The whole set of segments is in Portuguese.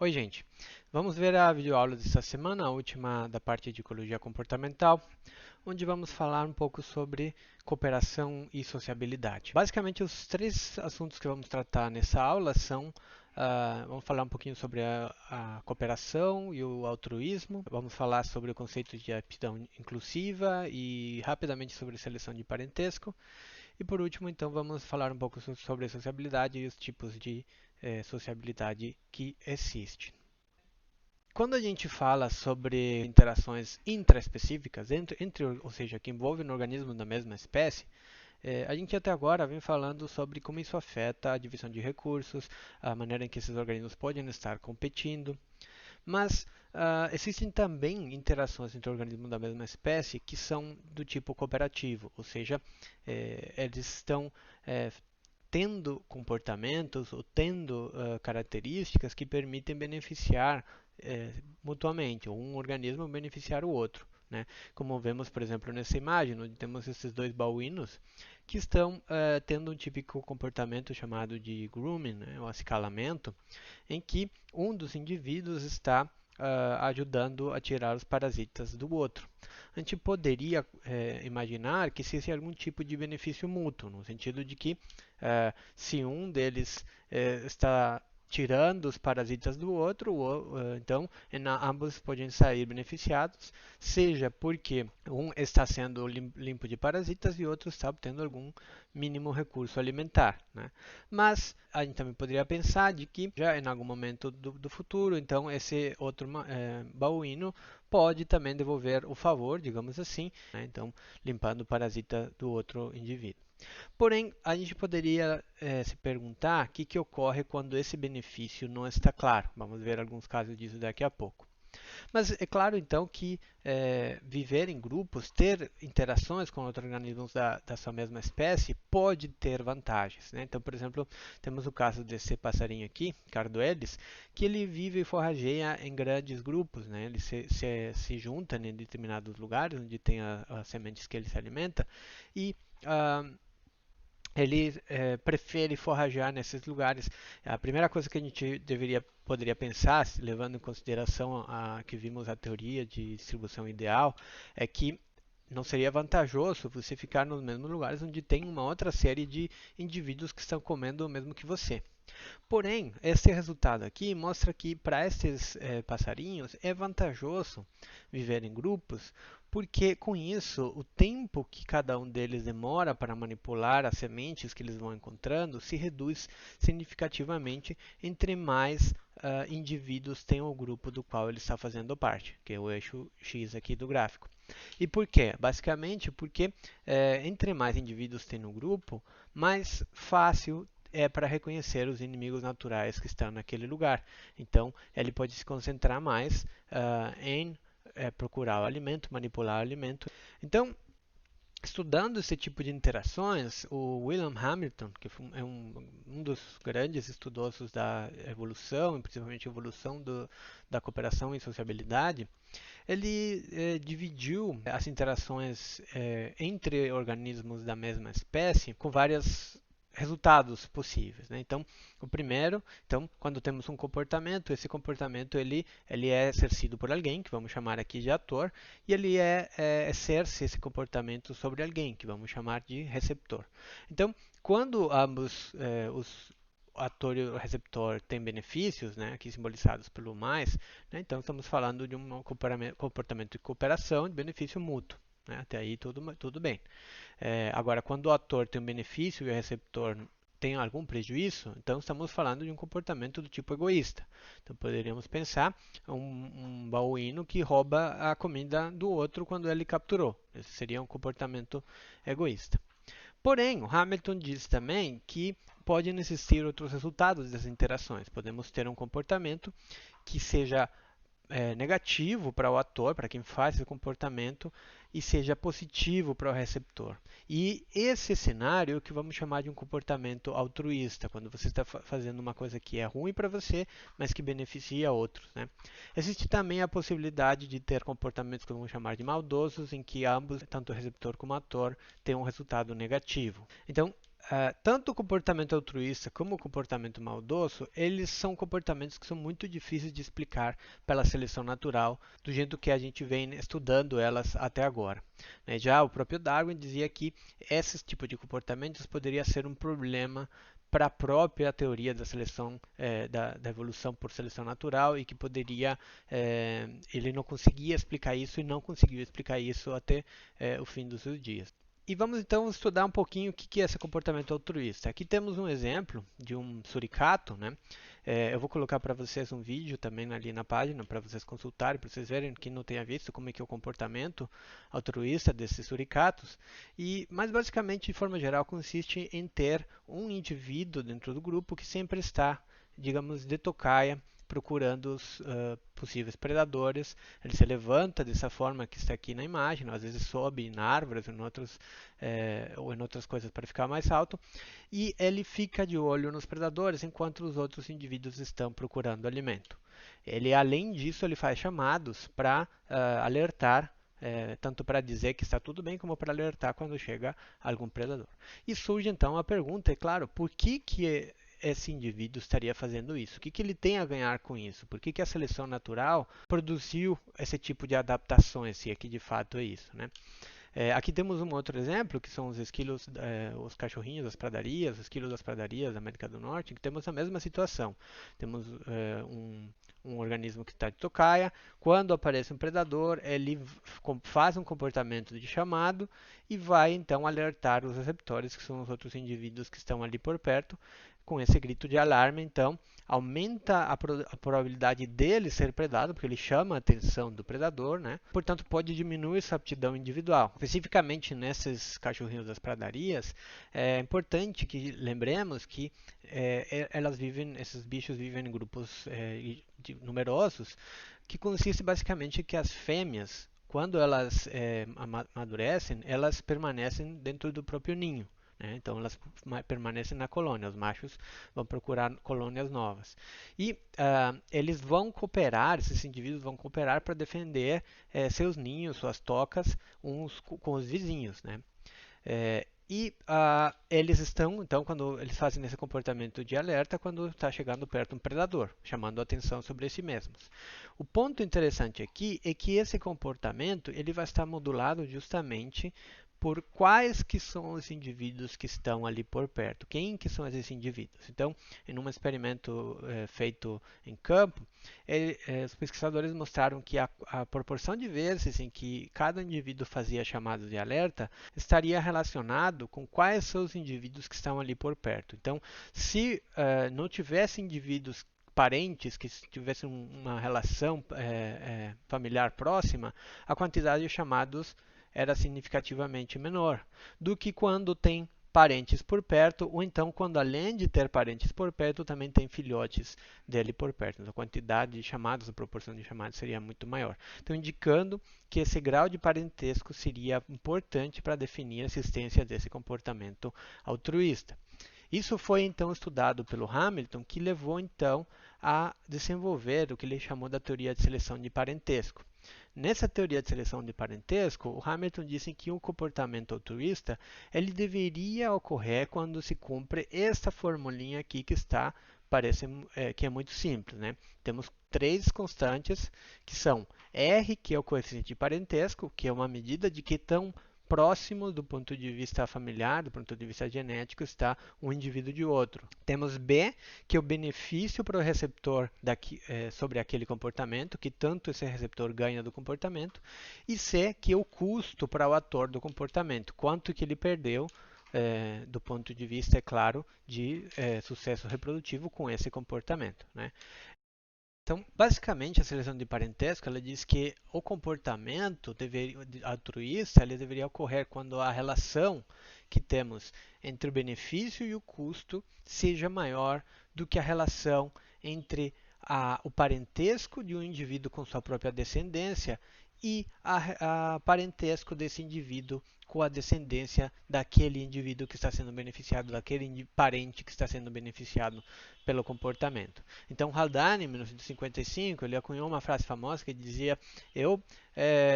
Oi, gente. Vamos ver a videoaula dessa semana, a última da parte de ecologia comportamental, onde vamos falar um pouco sobre cooperação e sociabilidade. Basicamente, os três assuntos que vamos tratar nessa aula são vamos falar um pouquinho sobre a cooperação e o altruísmo. Vamos falar sobre o conceito de aptidão inclusiva e rapidamente sobre seleção de parentesco. E por último, então, vamos falar um pouco sobre a sociabilidade e os tipos de sociabilidade que existem. Quando a gente fala sobre interações intraespecíficas, ou seja, que envolvem organismos da mesma espécie, a gente até agora vem falando sobre como isso afeta a divisão de recursos, a maneira em que esses organismos podem estar competindo, mas existem também interações entre organismos da mesma espécie que são do tipo cooperativo, ou seja, eles estão tendo comportamentos ou tendo características que permitem beneficiar mutuamente, ou um organismo beneficiar o outro. Né? Como vemos, por exemplo, nessa imagem, onde temos esses dois babuínos que estão tendo um típico comportamento chamado de grooming, né? O acicalamento, em que um dos indivíduos está ajudando a tirar os parasitas do outro. A gente poderia imaginar que existe algum tipo de benefício mútuo, no sentido de que se um deles está tirando os parasitas do outro, então ambos podem sair beneficiados, seja porque um está sendo limpo de parasitas e outro está obtendo algum mínimo recurso alimentar. Né? Mas a gente também poderia pensar de que já em algum momento do futuro, então esse outro babuíno pode também devolver o favor, digamos assim, né? Então limpando o parasita do outro indivíduo. Porém, a gente poderia se perguntar o que ocorre quando esse benefício não está claro. Vamos ver alguns casos disso daqui a pouco. Mas é claro, então, que viver em grupos, ter interações com outros organismos da sua mesma espécie, pode ter vantagens. Né? Então, por exemplo, temos o caso desse passarinho aqui, Carduelis, que ele vive e forrageia em grandes grupos. Né? Ele se junta em determinados lugares onde tem as sementes que ele se alimenta e ele prefere forragear nesses lugares. A primeira coisa que a gente poderia pensar, levando em consideração que vimos a teoria de distribuição ideal, é que não seria vantajoso você ficar nos mesmos lugares onde tem uma outra série de indivíduos que estão comendo o mesmo que você. Porém, esse resultado aqui mostra que para esses passarinhos é vantajoso viver em grupos, porque com isso o tempo que cada um deles demora para manipular as sementes que eles vão encontrando se reduz significativamente entre mais indivíduos tem o grupo do qual ele está fazendo parte, que é o eixo X aqui do gráfico. E por quê? Basicamente porque entre mais indivíduos tem no grupo, mais fácil é para reconhecer os inimigos naturais que estão naquele lugar. Então, ele pode se concentrar mais em procurar o alimento, manipular o alimento. Então, estudando esse tipo de interações, o William Hamilton, que é um dos grandes estudiosos da evolução, principalmente a evolução da cooperação e sociabilidade, ele dividiu as interações entre organismos da mesma espécie com vários resultados possíveis. Né? Então, o primeiro, então, quando temos um comportamento, esse comportamento ele é exercido por alguém, que vamos chamar aqui de ator, e ele exerce esse comportamento sobre alguém, que vamos chamar de receptor. Então, quando ambos os ator e o receptor têm benefícios, né, aqui simbolizados pelo mais, né, então estamos falando de um comportamento de cooperação, de benefício mútuo. Né, até aí tudo bem. Agora, quando o ator tem um benefício e o receptor tem algum prejuízo, então estamos falando de um comportamento do tipo egoísta. Então poderíamos pensar um babuíno que rouba a comida do outro quando ele capturou. Esse seria um comportamento egoísta. Porém, o Hamilton diz também que podem existir outros resultados dessas interações. Podemos ter um comportamento que seja negativo para o ator, para quem faz esse comportamento, e seja positivo para o receptor. E esse cenário é o que vamos chamar de um comportamento altruísta, quando você está fazendo uma coisa que é ruim para você, mas que beneficia outros. Né? Existe também a possibilidade de ter comportamentos que vamos chamar de maldosos, em que ambos, tanto o receptor como o ator, têm um resultado negativo. Então, tanto o comportamento altruísta como o comportamento maldoso, eles são comportamentos que são muito difíceis de explicar pela seleção natural, do jeito que a gente vem estudando elas até agora. Né? Já o próprio Darwin dizia que esse tipo de comportamentos poderia ser um problema para a própria teoria da seleção, da evolução por seleção natural, e que poderia, ele não conseguia explicar isso e não conseguiu explicar isso até o fim dos seus dias. E vamos então estudar um pouquinho o que é esse comportamento altruísta. Aqui temos um exemplo de um suricato, né? Eu vou colocar para vocês um vídeo também ali na página para vocês consultarem, para vocês verem, quem não tenha visto, como é que é o comportamento altruísta desses suricatos. Mas basicamente, de forma geral, consiste em ter um indivíduo dentro do grupo que sempre está, digamos, de tocaia, procurando os possíveis predadores. Ele se levanta dessa forma que está aqui na imagem, às vezes sobe em árvores ou em outras coisas para ficar mais alto, e ele fica de olho nos predadores enquanto os outros indivíduos estão procurando alimento. Ele, além disso, ele faz chamados para alertar, tanto para dizer que está tudo bem, como para alertar quando chega algum predador. E surge então a pergunta, é claro, por que esse indivíduo estaria fazendo isso? O que ele tem a ganhar com isso? Por que a seleção natural produziu esse tipo de adaptações, se é que de fato é isso, né? Aqui temos um outro exemplo, que são os esquilos, os cachorrinhos das pradarias, os esquilos das pradarias da América do Norte, em que temos a mesma situação. Temos um organismo que está de tocaia. Quando aparece um predador, ele faz um comportamento de chamado e vai então alertar os receptores, que são os outros indivíduos que estão ali por perto. Com esse grito de alarme, então, aumenta a probabilidade dele ser predado, porque ele chama a atenção do predador, né? Portanto, pode diminuir sua aptidão individual. Especificamente nesses cachorrinhos das pradarias, é importante que lembremos que esses bichos vivem em grupos numerosos, que consiste basicamente que as fêmeas, quando elas amadurecem, elas permanecem dentro do próprio ninho. Então, elas permanecem na colônia, os machos vão procurar colônias novas. E eles vão cooperar, esses indivíduos vão cooperar para defender seus ninhos, suas tocas, uns com os vizinhos. Né? Eles estão, então, quando eles fazem esse comportamento de alerta, quando está chegando perto um predador, chamando a atenção sobre si mesmos. O ponto interessante aqui é que esse comportamento ele vai estar modulado justamente por quais que são os indivíduos que estão ali por perto. Quem que são esses indivíduos? Então, em um experimento feito em campo, os pesquisadores mostraram que a proporção de vezes em que cada indivíduo fazia chamadas de alerta estaria relacionado com quais são os indivíduos que estão ali por perto. Então, se não tivesse indivíduos parentes que tivessem uma relação familiar próxima, a quantidade de chamados era significativamente menor do que quando tem parentes por perto, ou então quando além de ter parentes por perto, também tem filhotes dele por perto. Então, a quantidade de chamadas, a proporção de chamadas seria muito maior. Então, indicando que esse grau de parentesco seria importante para definir a existência desse comportamento altruísta. Isso foi então estudado pelo Hamilton, que levou então a desenvolver o que ele chamou da teoria de seleção de parentesco. Nessa teoria de seleção de parentesco, o Hamilton disse que o comportamento altruísta ele deveria ocorrer quando se cumpre esta formulinha aqui que está, parece que é muito simples, né? Temos três constantes que são R, que é o coeficiente de parentesco, que é uma medida de que tão próximo do ponto de vista familiar, do ponto de vista genético, está um indivíduo de outro. Temos B, que é o benefício para o receptor sobre aquele comportamento, que tanto esse receptor ganha do comportamento, e C, que é o custo para o ator do comportamento, quanto que ele perdeu do ponto de vista, é claro, de sucesso reprodutivo com esse comportamento. Né? Então, basicamente, a seleção de parentesco ela diz que o comportamento altruísta ele deveria ocorrer quando a relação que temos entre o benefício e o custo seja maior do que a relação entre o parentesco de um indivíduo com sua própria descendência e a parentesco desse indivíduo com a descendência daquele indivíduo que está sendo beneficiado, daquele parente que está sendo beneficiado pelo comportamento. Então, Haldane, em 1955, ele acunhou uma frase famosa que dizia: eu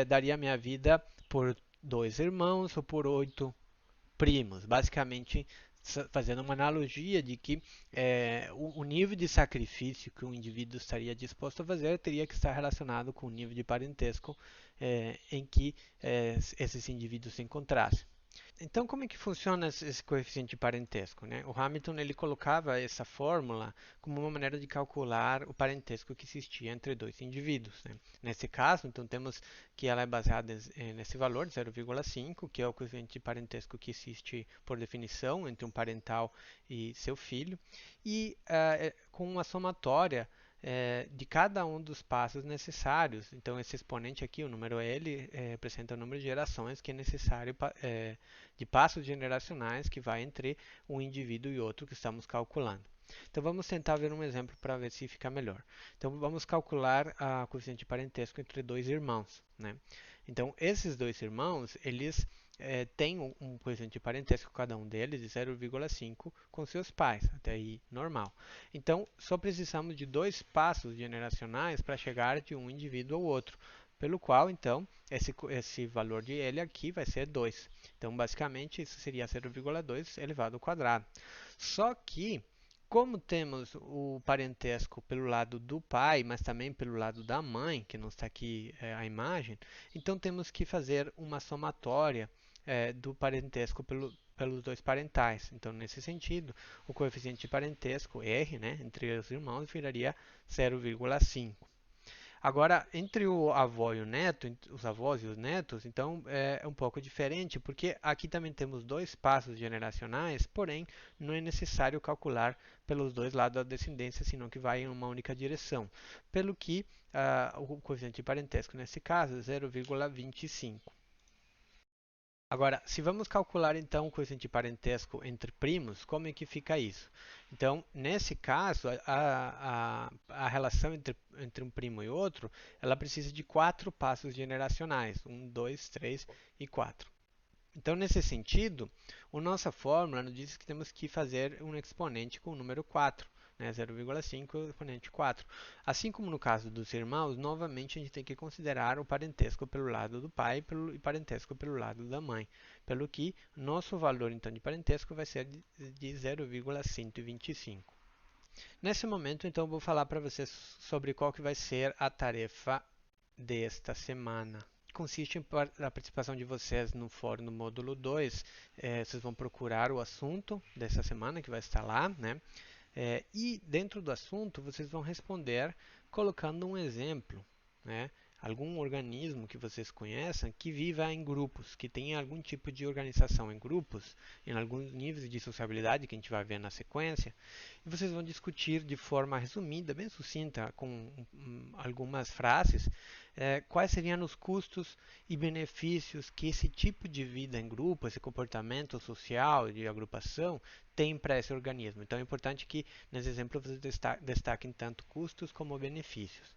daria minha vida por 2 irmãos ou por 8 primos, basicamente fazendo uma analogia de que o nível de sacrifício que um indivíduo estaria disposto a fazer teria que estar relacionado com o nível de parentesco em que esses indivíduos se encontrassem. Então, como é que funciona esse coeficiente de parentesco, né? O Hamilton ele colocava essa fórmula como uma maneira de calcular o parentesco que existia entre dois indivíduos, né? Nesse caso, então temos que ela é baseada nesse valor de 0,5, que é o coeficiente de parentesco que existe por definição entre um parental e seu filho, e com uma somatória de cada um dos passos necessários. Então, esse exponente aqui, o número L, representa o número de gerações que é necessário de passos generacionais que vai entre um indivíduo e outro que estamos calculando. Então vamos tentar ver um exemplo para ver se fica melhor. Então vamos calcular a coeficiente de parentesco entre dois irmãos, né? Então esses dois irmãos, eles têm um coeficiente de parentesco, cada um deles, de 0,5 com seus pais, até aí normal. Então só precisamos de dois passos generacionais para chegar de um indivíduo ao outro, pelo qual então esse valor de L aqui vai ser 2. Então, basicamente, isso seria 0,2 elevado ao quadrado. Só que, como temos o parentesco pelo lado do pai, mas também pelo lado da mãe, que não está aqui a imagem, então temos que fazer uma somatória do parentesco pelos dois parentais. Então, nesse sentido, o coeficiente de parentesco R, né, entre os irmãos, viraria 0,5. Agora, entre o avó e o neto, os avós e os netos, então é um pouco diferente, porque aqui também temos dois passos generacionais, porém não é necessário calcular pelos dois lados da descendência, senão que vai em uma única direção. Pelo que o coeficiente de parentesco nesse caso é 0,25. Agora, se vamos calcular então o coeficiente de parentesco entre primos, como é que fica isso? Então, nesse caso, a relação entre um primo e outro, ela precisa de 4 passos generacionais, 1, 2, 3 e 4. Então, nesse sentido, a nossa fórmula nos diz que temos que fazer um exponente com o número 4, né? 0,5 exponente 4. Assim como no caso dos irmãos, novamente a gente tem que considerar o parentesco pelo lado do pai e parentesco pelo lado da mãe, pelo que nosso valor então de parentesco vai ser de 0,125. Nesse momento, então, eu vou falar para vocês sobre qual que vai ser a tarefa desta semana. Consiste na participação de vocês no fórum no módulo 2. Vocês vão procurar o assunto dessa semana, que vai estar lá, né? E dentro do assunto, vocês vão responder colocando um exemplo, né? Algum organismo que vocês conheçam que viva em grupos, que tenha algum tipo de organização em grupos, em alguns níveis de sociabilidade que a gente vai ver na sequência, e vocês vão discutir de forma resumida, bem sucinta, com algumas frases, quais seriam os custos e benefícios que esse tipo de vida em grupo, esse comportamento social de agrupação, tem para esse organismo. Então é importante que nesse exemplo vocês destaquem tanto custos como benefícios.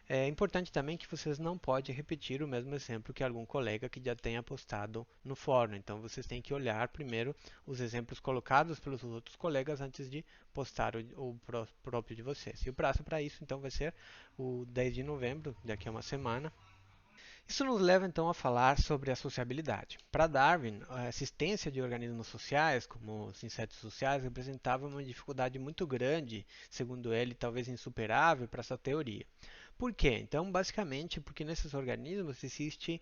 É importante também que vocês não podem repetir o mesmo exemplo que algum colega que já tenha postado no fórum. Então vocês têm que olhar primeiro os exemplos colocados pelos outros colegas antes de postar o próprio de vocês. E o prazo para isso então vai ser o 10 de novembro, daqui a uma semana. Isso nos leva então a falar sobre a sociabilidade. Para Darwin, a existência de organismos sociais, como os insetos sociais, representava uma dificuldade muito grande, segundo ele, talvez insuperável para essa teoria. Por quê? Então, basicamente, porque nesses organismos existe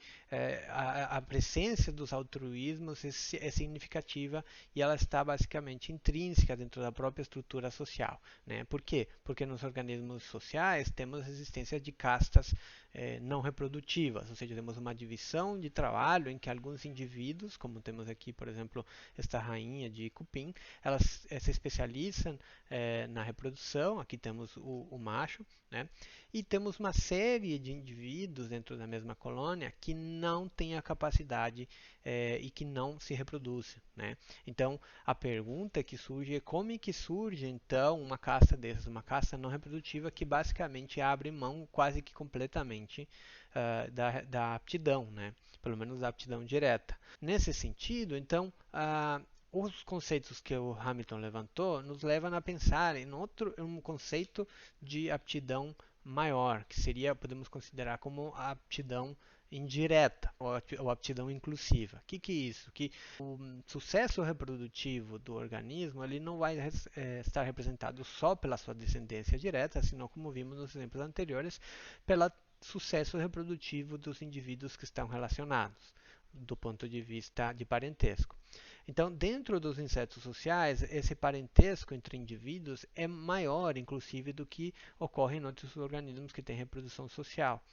a presença dos altruísmos é significativa e ela está basicamente intrínseca dentro da própria estrutura social, né? Por quê? Porque nos organismos sociais temos a existência de castas não reprodutivas, ou seja, temos uma divisão de trabalho em que alguns indivíduos, como temos aqui, por exemplo, esta rainha de cupim, elas se especializam na reprodução, aqui temos o macho, né? E temos uma série de indivíduos dentro da mesma colônia que não têm a capacidade e que não se reproduzem, né? Então, a pergunta que surge é como é que surge, então, uma casta dessas, uma casta não reprodutiva que basicamente abre mão quase que completamente da aptidão, né? Pelo menos da aptidão direta. Nesse sentido, então, os conceitos que o Hamilton levantou nos levam a pensar em um conceito de aptidão maior, que seria, podemos considerar como a aptidão indireta ou aptidão inclusiva. O que é isso? Que o sucesso reprodutivo do organismo ele não vai estar representado só pela sua descendência direta, senão, como vimos nos exemplos anteriores, pelo sucesso reprodutivo dos indivíduos que estão relacionados, do ponto de vista de parentesco. Então, dentro dos insetos sociais, esse parentesco entre indivíduos é maior, inclusive, do que ocorre em outros organismos que têm reprodução social.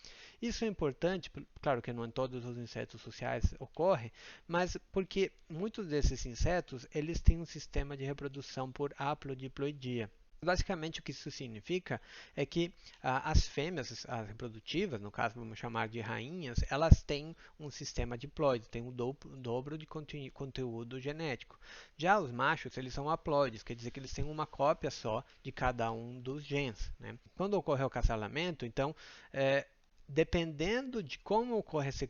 Isso é importante, claro que não em todos os insetos sociais ocorre, mas porque muitos desses insetos eles têm um sistema de reprodução por haplodiploidia. Basicamente, o que isso significa é que as fêmeas, as reprodutivas, no caso vamos chamar de rainhas, elas têm um sistema diploide, têm um dobro de conteúdo genético. Já os machos, eles são haploides, quer dizer que eles têm uma cópia só de cada um dos genes. Né? Quando ocorre o acasalamento, então, dependendo de como ocorre esse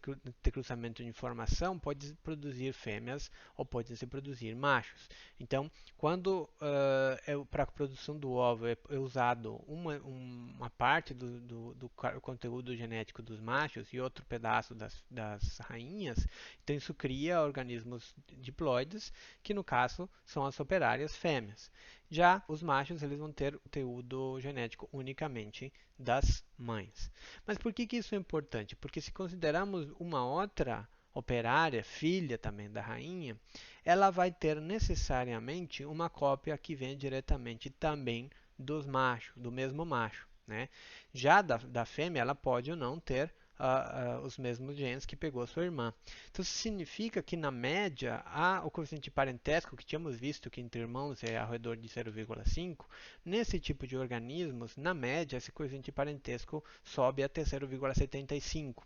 cruzamento de informação, pode produzir fêmeas ou pode se produzir machos. Então, quando para a produção do ovo é usado uma parte do conteúdo genético dos machos e outro pedaço das rainhas, então isso cria organismos diploides, que no caso são as operárias fêmeas. Já os machos eles vão ter conteúdo genético unicamente das mães. Mas por que isso é importante? Porque se considerarmos uma outra operária, filha também da rainha, ela vai ter necessariamente uma cópia que vem diretamente também dos machos, do mesmo macho. Né? Já da fêmea, ela pode ou não ter os mesmos genes que pegou sua irmã. Então, isso significa que, na média, o coeficiente de parentesco que tínhamos visto que entre irmãos é ao redor de 0,5, nesse tipo de organismos, na média, esse coeficiente de parentesco sobe até 0,75.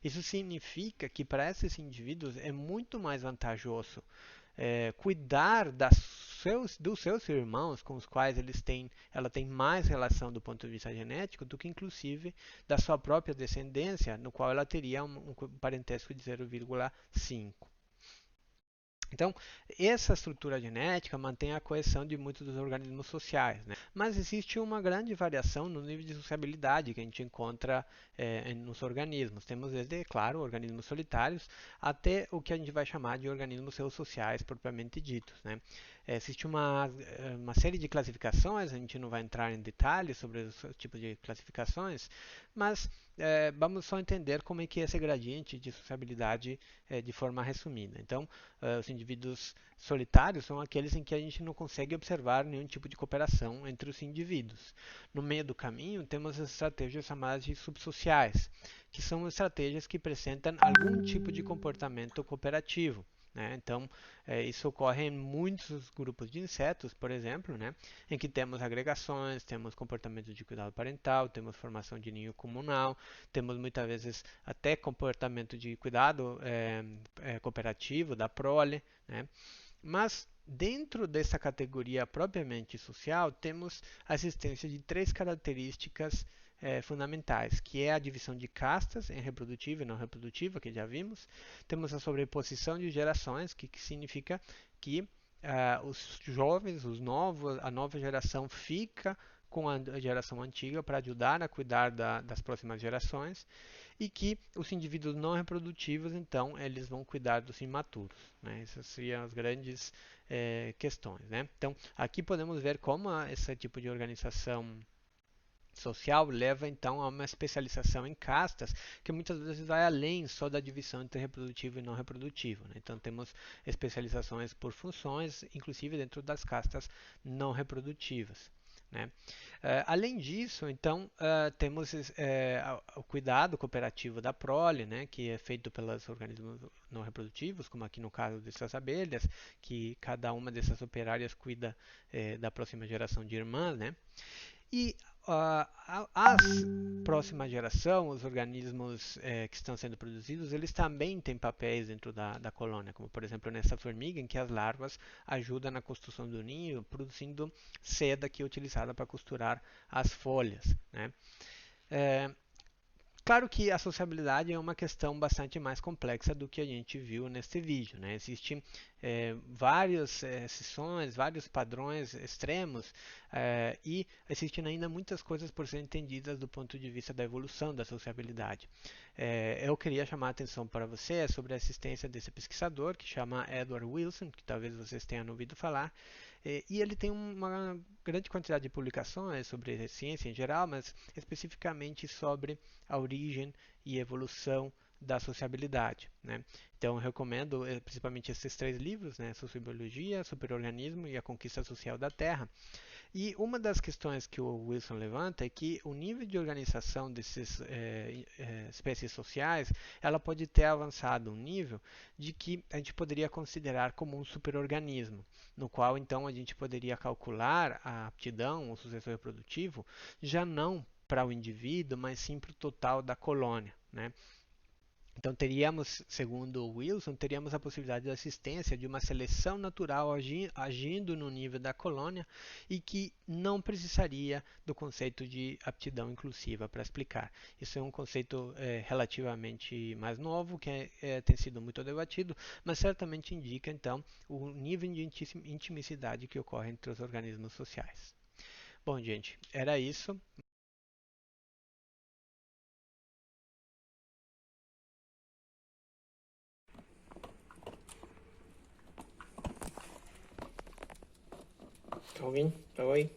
Isso significa que, para esses indivíduos, é muito mais vantajoso cuidar dos seus irmãos com os quais ela tem mais relação do ponto de vista genético do que inclusive da sua própria descendência, no qual ela teria um parentesco de 0,5. Então, essa estrutura genética mantém a coesão de muitos dos organismos sociais, né? Mas existe uma grande variação no nível de sociabilidade que a gente encontra nos organismos. Temos desde, claro, organismos solitários até o que a gente vai chamar de organismos sociais propriamente ditos, né? Existe uma série de classificações, a gente não vai entrar em detalhes sobre os tipos de classificações, mas vamos só entender como é que é esse gradiente de sociabilidade de forma resumida. Então, os indivíduos solitários são aqueles em que a gente não consegue observar nenhum tipo de cooperação entre os indivíduos. No meio do caminho, temos as estratégias chamadas de subsociais, que são estratégias que apresentam algum tipo de comportamento cooperativo. Né? Então, isso ocorre em muitos grupos de insetos, por exemplo, né? Em que temos agregações, temos comportamento de cuidado parental, temos formação de ninho comunal, temos muitas vezes até comportamento de cuidado cooperativo da prole. Né? Mas dentro dessa categoria propriamente social, temos a existência de três características fundamentais, que é a divisão de castas em reprodutiva e não reprodutiva, que já vimos. Temos a sobreposição de gerações, que significa que os jovens, a nova geração fica com a geração antiga para ajudar a cuidar das próximas gerações e que os indivíduos não reprodutivos, então, eles vão cuidar dos imaturos. Né? Essas seriam as grandes questões. Né? Então, aqui podemos ver como esse tipo de organização social leva então a uma especialização em castas que muitas vezes vai além só da divisão entre reprodutivo e não reprodutivo. Né? Então temos especializações por funções, inclusive dentro das castas não reprodutivas. Né? Além disso, então, temos o cuidado cooperativo da prole, né, que é feito pelos organismos não reprodutivos, como aqui no caso dessas abelhas, que cada uma dessas operárias cuida da próxima geração de irmãs. Né? E as próxima geração, os organismos que estão sendo produzidos, eles também têm papéis dentro da colônia, como por exemplo nessa formiga, em que as larvas ajudam na construção do ninho, produzindo seda que é utilizada para costurar as folhas. Né? Claro que a sociabilidade é uma questão bastante mais complexa do que a gente viu neste vídeo, né? Existem várias exceções, vários padrões extremos e existem ainda muitas coisas por serem entendidas do ponto de vista da evolução da sociabilidade. Eu queria chamar a atenção para você sobre a assistência desse pesquisador que chama Edward Wilson, que talvez vocês tenham ouvido falar, e ele tem uma grande quantidade de publicações sobre ciência em geral, mas especificamente sobre a origem e evolução da sociabilidade, né? Então, eu recomendo principalmente esses três livros, né? Sociobiologia, Superorganismo e a Conquista Social da Terra. E uma das questões que o Wilson levanta é que o nível de organização dessas espécies sociais, ela pode ter avançado um nível de que a gente poderia considerar como um superorganismo, no qual então a gente poderia calcular a aptidão, o sucesso reprodutivo, já não para o indivíduo, mas sim para o total da colônia, né? Então teríamos, segundo o Wilson, teríamos a possibilidade de assistência de uma seleção natural agindo no nível da colônia e que não precisaria do conceito de aptidão inclusiva para explicar. Isso é um conceito relativamente mais novo, que tem sido muito debatido, mas certamente indica então o nível de intimicidade que ocorre entre os organismos sociais. Bom, gente, era isso. Tá ouvindo? Tá aí?